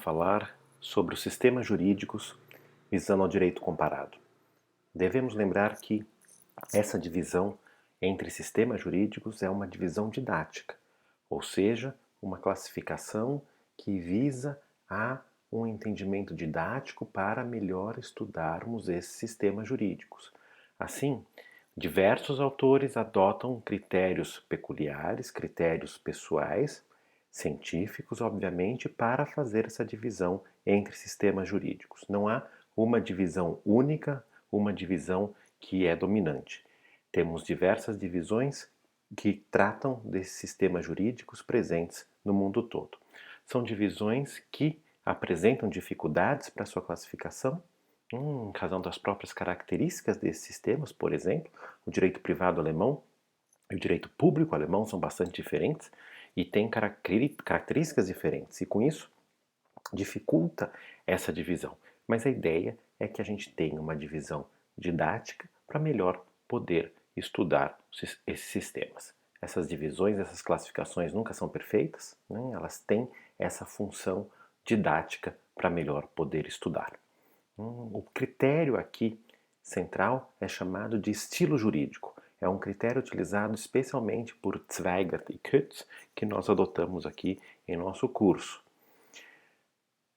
falar sobre os sistemas jurídicos visando ao direito comparado. Devemos lembrar que essa divisão entre sistemas jurídicos é uma divisão didática, ou seja, uma classificação que visa a um entendimento didático para melhor estudarmos esses sistemas jurídicos. Assim, diversos autores adotam critérios peculiares, critérios pessoais, científicos, obviamente, para fazer essa divisão entre sistemas jurídicos. Não há uma divisão única, uma divisão que é dominante. Temos diversas divisões que tratam desses sistemas jurídicos presentes no mundo todo. São divisões que apresentam dificuldades para sua classificação, em razão das próprias características desses sistemas. Por exemplo, o direito privado alemão e o direito público alemão são bastante diferentes e têm características diferentes, e com isso dificulta essa divisão. Mas a ideia é que a gente tenha uma divisão didática para melhor poder estudar esses sistemas. Essas divisões, essas classificações nunca são perfeitas, né? Elas têm essa função didática para melhor poder estudar. O critério aqui central é chamado de estilo jurídico. É um critério utilizado especialmente por Zweigert e Kötz, que nós adotamos aqui em nosso curso.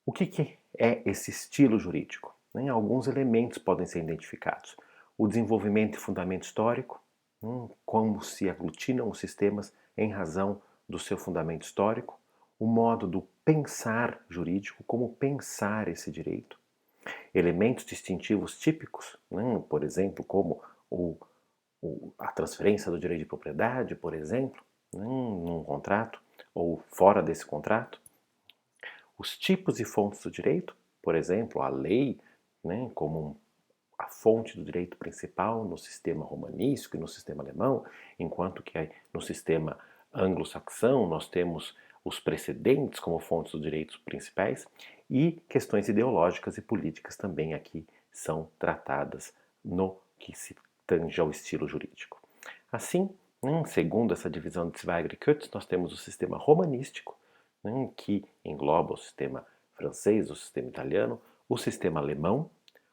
O que é esse estilo jurídico? Alguns elementos podem ser identificados. O desenvolvimento e fundamento histórico, como se aglutinam os sistemas em razão do seu fundamento histórico, o modo do pensar jurídico, como pensar esse direito, elementos distintivos típicos, por exemplo, como a transferência do direito de propriedade, por exemplo, num contrato ou fora desse contrato, os tipos e fontes do direito, por exemplo, a lei, como a fonte do direito principal no sistema romanístico e no sistema alemão, enquanto que no sistema anglo-saxão nós temos os precedentes como fontes dos direitos principais, e questões ideológicas e políticas também aqui são tratadas no que se tange ao estilo jurídico. Assim, segundo essa divisão de Zweigert e Kötz, nós temos o sistema romanístico, que engloba o sistema francês, o sistema italiano, o sistema alemão,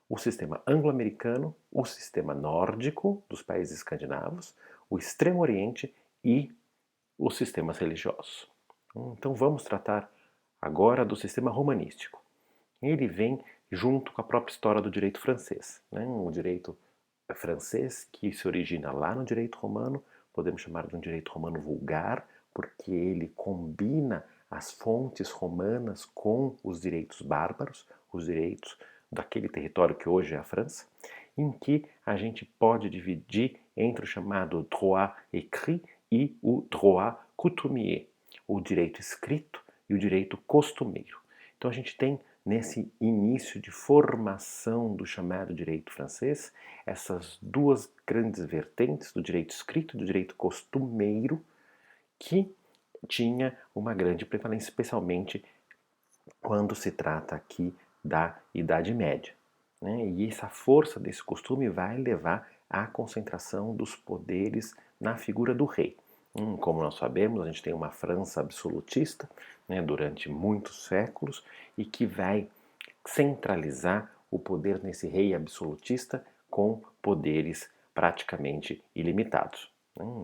o sistema anglo-americano, o sistema nórdico dos países escandinavos, o Extremo Oriente e os sistemas religiosos. Então vamos tratar agora do sistema romanístico. Ele vem junto com a própria história do direito francês. O direito francês, que se origina lá no direito romano, podemos chamar de um direito romano vulgar, porque ele combina as fontes romanas com os direitos bárbaros, os direitos daquele território que hoje é a França, em que a gente pode dividir entre o chamado droit écrit e o droit coutumier, o direito escrito e o direito costumeiro. Então a gente tem nesse início de formação do chamado direito francês essas duas grandes vertentes do direito escrito e do direito costumeiro, que tinha uma grande prevalência, especialmente quando se trata aqui da Idade Média. E essa força desse costume vai levar à concentração dos poderes na figura do rei. Como nós sabemos, a gente tem uma França absolutista, durante muitos séculos, e que vai centralizar o poder nesse rei absolutista com poderes praticamente ilimitados.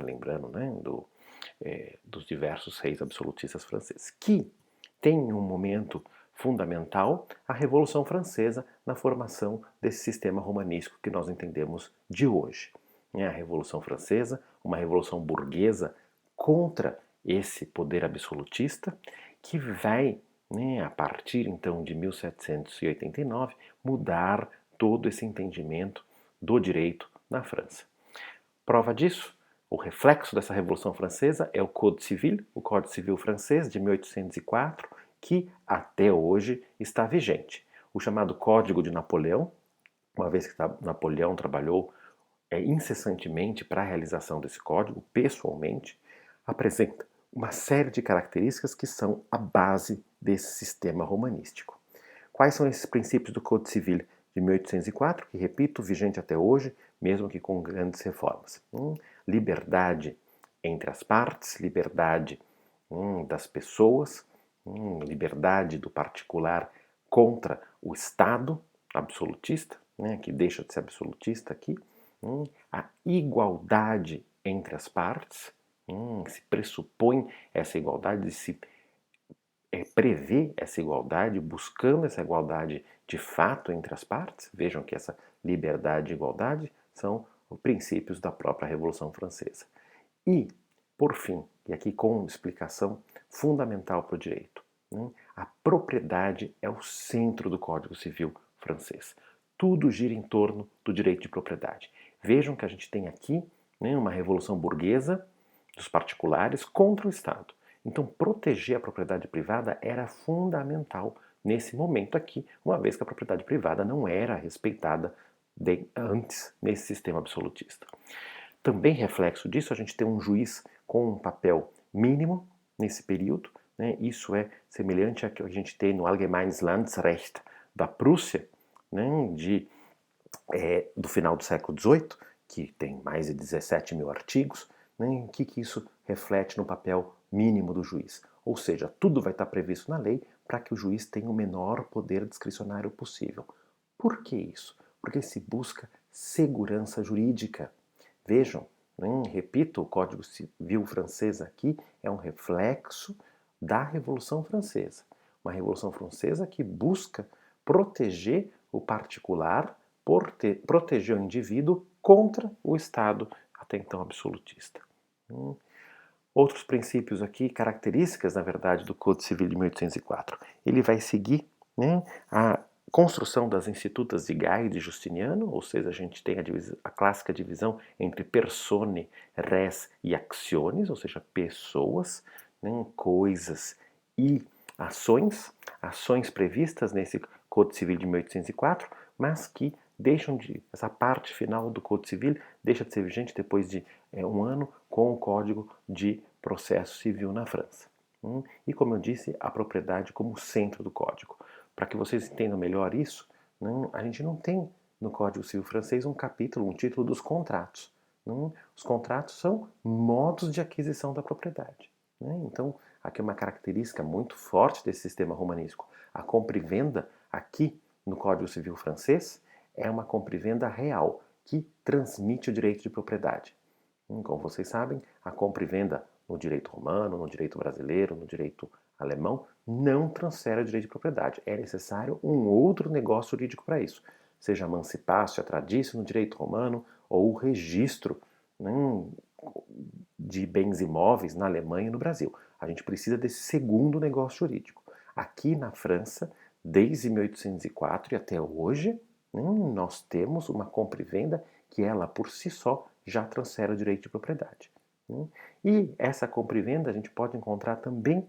Lembrando dos diversos reis absolutistas franceses, que tem um momento fundamental a Revolução Francesa na formação desse sistema romanístico que nós entendemos de hoje. A Revolução Francesa, uma revolução burguesa contra esse poder absolutista, que vai, a partir então de 1789, mudar todo esse entendimento do direito na França. Prova disso, o reflexo dessa Revolução Francesa é o Code Civil, o Código Civil francês de 1804, que até hoje está vigente. O chamado Código de Napoleão, uma vez que Napoleão trabalhou incessantemente para a realização desse código, pessoalmente, apresenta uma série de características que são a base desse sistema romanístico. Quais são esses princípios do Code Civil de 1804, que, repito, vigente até hoje, mesmo que com grandes reformas? Liberdade entre as partes, liberdade das pessoas, liberdade do particular contra o Estado absolutista, né, que deixa de ser absolutista aqui, a igualdade entre as partes, se pressupõe essa igualdade, se prevê essa igualdade, buscando essa igualdade de fato entre as partes. Vejam que essa liberdade e igualdade são os princípios da própria Revolução Francesa. E, por fim, e aqui com explicação fundamental para o direito, a propriedade é o centro do Código Civil francês. Tudo gira em torno do direito de propriedade. Vejam que a gente tem aqui uma revolução burguesa dos particulares contra o Estado. Então, proteger a propriedade privada era fundamental nesse momento aqui, uma vez que a propriedade privada não era respeitada antes nesse sistema absolutista. Também reflexo disso, a gente tem um juiz com um papel mínimo nesse período, né? Isso é semelhante ao que a gente tem no Allgemeines Landsrecht da Prússia, né? Do final do século XVIII, que tem mais de 17 mil artigos, né? Em que isso reflete no papel mínimo do juiz. Ou seja, tudo vai estar previsto na lei para que o juiz tenha o menor poder discricionário possível. Por que isso? Porque se busca segurança jurídica. Vejam, repito, o Código Civil francês aqui é um reflexo da Revolução Francesa. Uma Revolução Francesa que busca proteger o particular, proteger o indivíduo contra o Estado até então absolutista. Outros princípios aqui, características, na verdade, do Código Civil de 1804. Ele vai seguir a construção das institutas de Gaio e de Justiniano, ou seja, a gente tem a clássica divisão entre persone, res e actiones, ou seja, pessoas, coisas e ações previstas nesse Código Civil de 1804, mas que essa parte final do Código Civil deixa de ser vigente depois de um ano com o Código de Processo Civil na França. E, como eu disse, a propriedade como centro do Código. Para que vocês entendam melhor isso, a gente não tem no Código Civil francês um capítulo, um título dos contratos. Os contratos são modos de aquisição da propriedade. Então, aqui é uma característica muito forte desse sistema romanístico. A compra e venda aqui no Código Civil francês é uma compra e venda real, que transmite o direito de propriedade. Como vocês sabem, a compra e venda no direito romano, no direito brasileiro, no direito alemão, não transfere o direito de propriedade. É necessário um outro negócio jurídico para isso. Seja a emancipatio, a traditio no direito romano, ou o registro de bens imóveis na Alemanha e no Brasil. A gente precisa desse segundo negócio jurídico. Aqui na França, desde 1804 e até hoje, nós temos uma compra e venda que ela, por si só, já transfere o direito de propriedade. E essa compra e venda a gente pode encontrar também,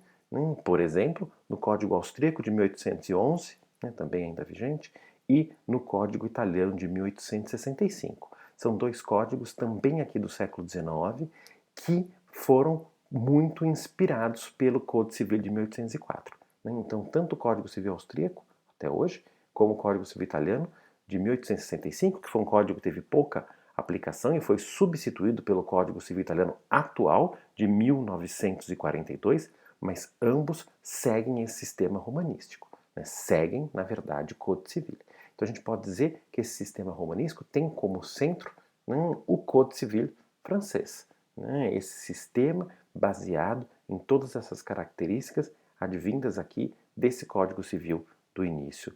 por exemplo, no Código Austríaco de 1811, também ainda vigente, e no Código Italiano de 1865. São dois códigos também aqui do século XIX que foram muito inspirados pelo Código Civil de 1804. Então, tanto o Código Civil Austríaco, até hoje, como o Código Civil Italiano, de 1865, que foi um código que teve pouca aplicação e foi substituído pelo Código Civil Italiano atual, de 1942, mas ambos seguem esse sistema romanístico. Seguem, na verdade, o Código Civil. Então a gente pode dizer que esse sistema romanístico tem como centro o Código Civil francês. Esse sistema baseado em todas essas características advindas aqui desse Código Civil do início